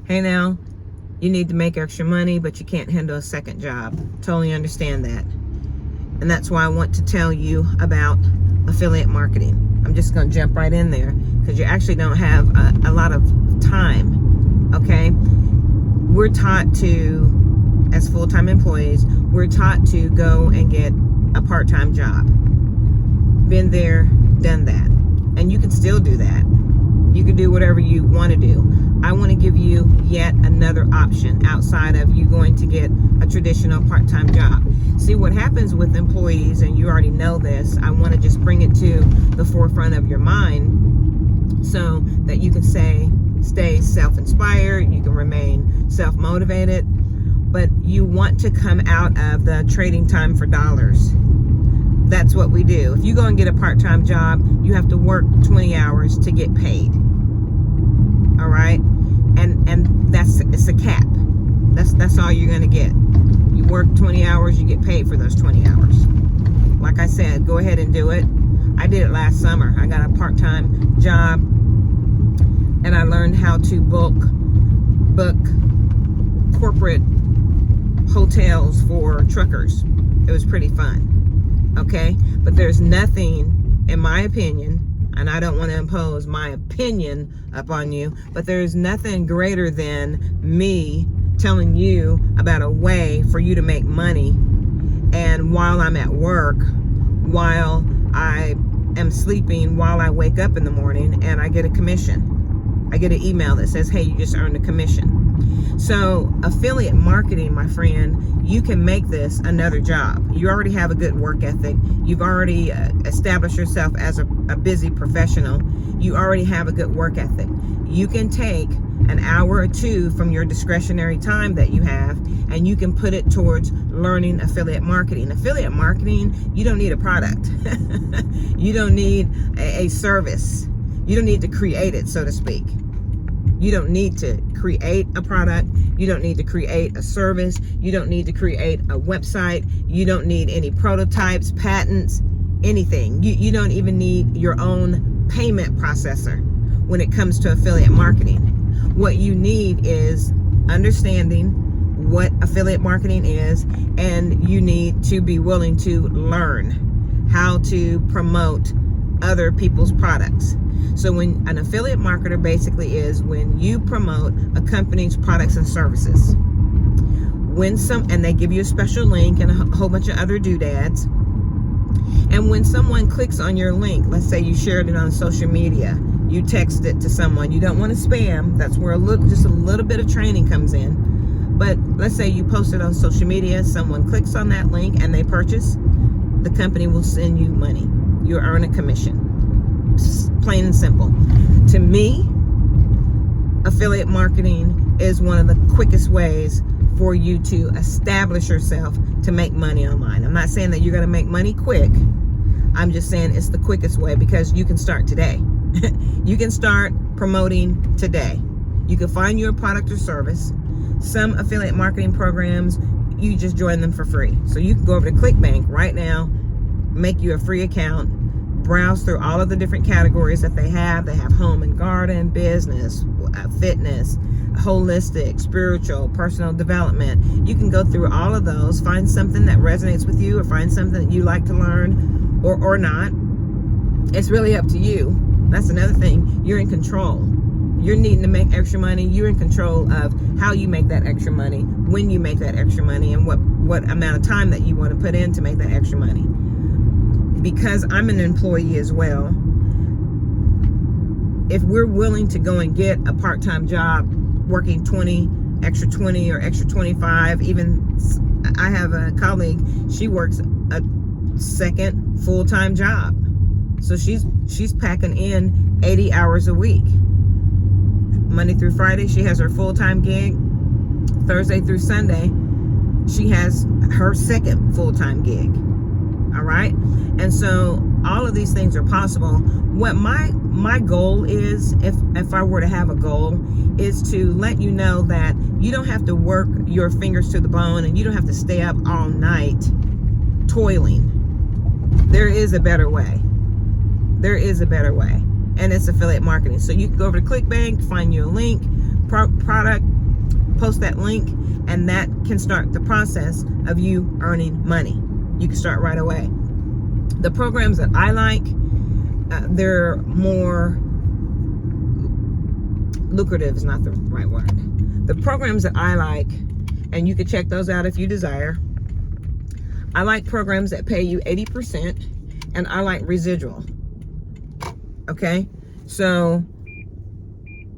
Hey now, you need to make extra money, but you can't handle a second job. Totally understand that. And that's why I want to tell you about affiliate marketing. I'm just going to jump right in there because you actually don't have a lot of time, okay? We're taught to, as full-time employees, we're taught to go and get a part-time job. Been there, done that. And you can still do that. You can do whatever you want to do. I want to give you yet another option outside of you going to get a traditional part-time job. See what happens with employees, and you already know this. I want to just bring it to the forefront of your mind so that you can stay self-inspired, you can remain self-motivated, but you want to come out of the trading time for dollars. That's what we do. If you go and get a part-time job, you have to work 20 hours to get paid. All right? And it's a cap. That's all you're going to get. You work 20 hours, you get paid for those 20 hours. Like I said, go ahead and do it. I did it last summer. I got a part-time job and I learned how to book corporate hotels for truckers. It was pretty fun. Okay, but there's nothing, in my opinion, and I don't want to impose my opinion upon you, but there's nothing greater than me telling you about a way for you to make money. And while I'm at work, while I am sleeping, while I wake up in the morning, and I get a commission. I get an email that says, hey, you just earned a commission. So affiliate marketing, my friend, you can make this another job. You already have a good work ethic. You've already established yourself as a busy professional. You already have a good work ethic. You can take an hour or two from your discretionary time that you have, and you can put it towards learning affiliate marketing. Affiliate marketing, you don't need a product. You don't need a service. You don't need to create it, so to speak. You don't need to create a product. You don't need to create a service. You don't need to create a website. You don't need any prototypes, patents, anything. You don't even need your own payment processor when it comes to affiliate marketing. What you need is understanding what affiliate marketing is, and you need to be willing to learn how to promote other people's products. So when an affiliate marketer basically is when you promote a company's products and services. And they give you a special link and a whole bunch of other doodads. And when someone clicks on your link, let's say you shared it on social media, you text it to someone, you don't want to spam, that's where just a little bit of training comes in. But let's say you post it on social media, someone clicks on that link and they purchase, the company will send you money. You'll earn a commission. Plain and simple. To me, affiliate marketing is one of the quickest ways for you to establish yourself to make money online. I'm not saying that you're going to make money quick. I'm just saying it's the quickest way because you can start today. You can start promoting today. You can find your product or service. Some affiliate marketing programs, you just join them for free. So you can go over to ClickBank right now, make you a free account, browse through all of the different categories that they have. They have home and garden, business, fitness, holistic, spiritual, personal development. You can go through all of those, find something that resonates with you or find something that you like to learn or not. It's really up to you. That's another thing. You're in control. You're needing to make extra money. You're in control of how you make that extra money, when you make that extra money, and what amount of time that you want to put in to make that extra money. Because I'm an employee as well, if we're willing to go and get a part-time job working 20, extra 20 or extra 25, even I have a colleague, she works a second full-time job. So she's packing in 80 hours a week. Monday through Friday, she has her full-time gig. Thursday through Sunday, she has her second full-time gig. All right. And so all of these things are possible. What my goal is, if I were to have a goal, is to let you know that you don't have to work your fingers to the bone and you don't have to stay up all night toiling. There is a better way. There is a better way. And it's affiliate marketing. So you can go over to ClickBank, find you a link, product, post that link, and that can start the process of you earning money. You can start right away. The programs that I like, they're more lucrative is not the right word. The programs that I like, and you can check those out if you desire. I like programs that pay you 80%, and I like residual. Okay? So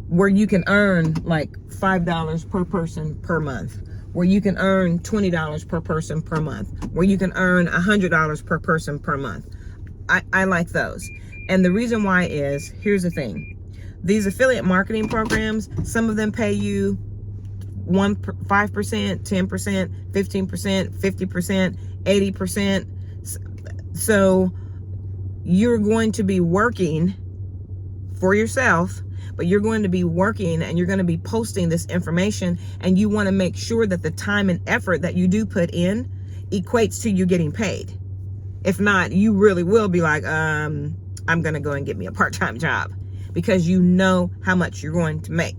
where you can earn like $5 per person per month, where you can earn $20 per person per month, where you can earn $100 per person per month. I like those. And the reason why is, here's the thing. These affiliate marketing programs, some of them pay you 5%, 10%, 15%, 50%, 80%. So you're going to be working for yourself, but you're going to be working and you're going to be posting this information, and you want to make sure that the time and effort that you do put in equates to you getting paid. If not, you really will be like, I'm going to go and get me a part-time job, because you know how much you're going to make,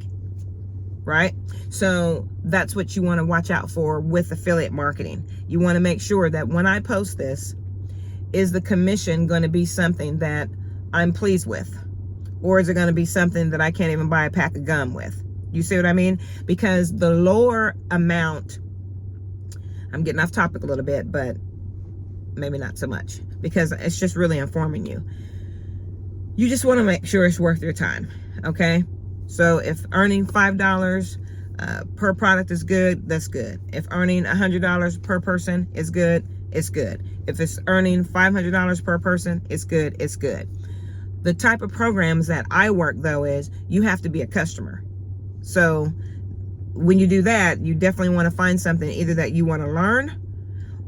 right? So that's what you want to watch out for with affiliate marketing. You want to make sure that when I post this, is the commission going to be something that I'm pleased with? Or is it going to be something that I can't even buy a pack of gum with? You see what I mean? Because the lower amount, I'm getting off topic a little bit, but maybe not so much, because it's just really informing you. You just want to make sure it's worth your time, okay? So if earning $5 per product is good, that's good. If earning $100 per person is good, it's good. If it's earning $500 per person, it's good, it's good. The type of programs that I work, though, is you have to be a customer. So when you do that, you definitely want to find something either that you want to learn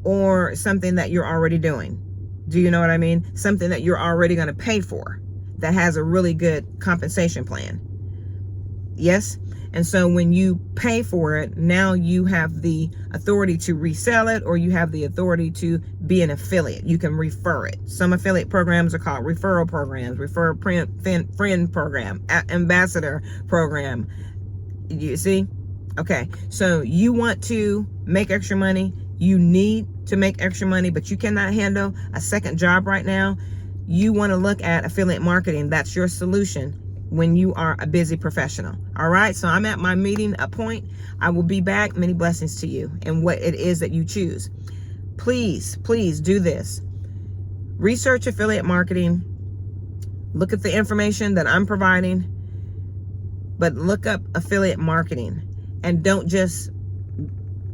or something that you're already doing. Do you know what I mean? Something that you're already going to pay for that has a really good compensation plan. Yes? And so when you pay for it, now you have the authority to resell it, or you have the authority to be an affiliate. You can refer it. Some affiliate programs are called referral programs, friend program, ambassador program. You see? Okay. So you want to make extra money. You need to make extra money, but you cannot handle a second job right now. You want to look at affiliate marketing. That's your solution when you are a busy professional. All right. So I'm at my meeting point. I will be back. Many blessings to you and what it is that you choose. Please, please do this. Research affiliate marketing. Look at the information that I'm providing, but look up affiliate marketing, and don't just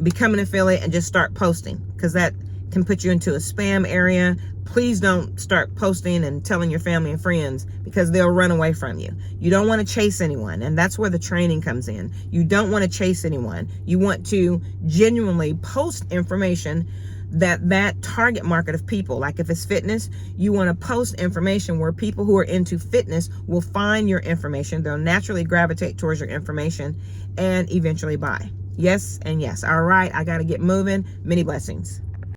become an affiliate and just start posting, because that can put you into a spam area. Please don't start posting and telling your family and friends, because they'll run away from you. You don't want to chase anyone, and that's where the training comes in. You don't want to chase anyone. You want to genuinely post information that target market of people. Like if it's fitness, you want to post information where people who are into fitness will find your information. They'll naturally gravitate towards your information and eventually buy. Yes and yes. All right, I got to get moving. Many blessings.